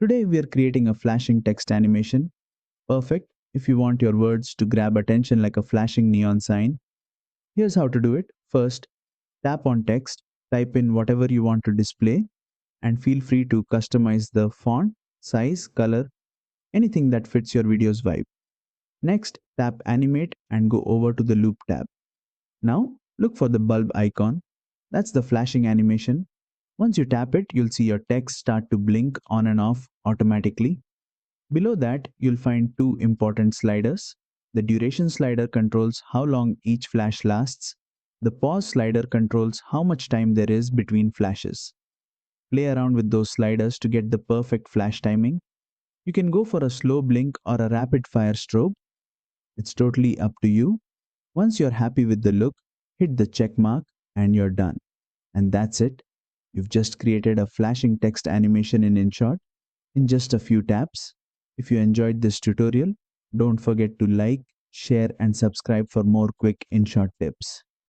Today we are creating a flashing text animation. Perfect if you want your words to grab attention like a flashing neon sign. Here's how to do it. First, tap on text, type in whatever you want to display, and feel free to customize the font, size, color, anything that fits your video's vibe. Next, tap Animate and go over to the Loop tab. Now, look for the bulb icon. That's the flashing animation. Once you tap it, you'll see your text start to blink on and off automatically. Below that, you'll find two important sliders. The duration slider controls how long each flash lasts. The pause slider controls how much time there is between flashes. Play around with those sliders to get the perfect flash timing. You can go for a slow blink or a rapid fire strobe. It's totally up to you. Once you're happy with the look, hit the check mark and you're done. And that's it. You've just created a flashing text animation in InShot in just a few taps. If you enjoyed this tutorial, don't forget to like, share and subscribe for more quick InShot tips.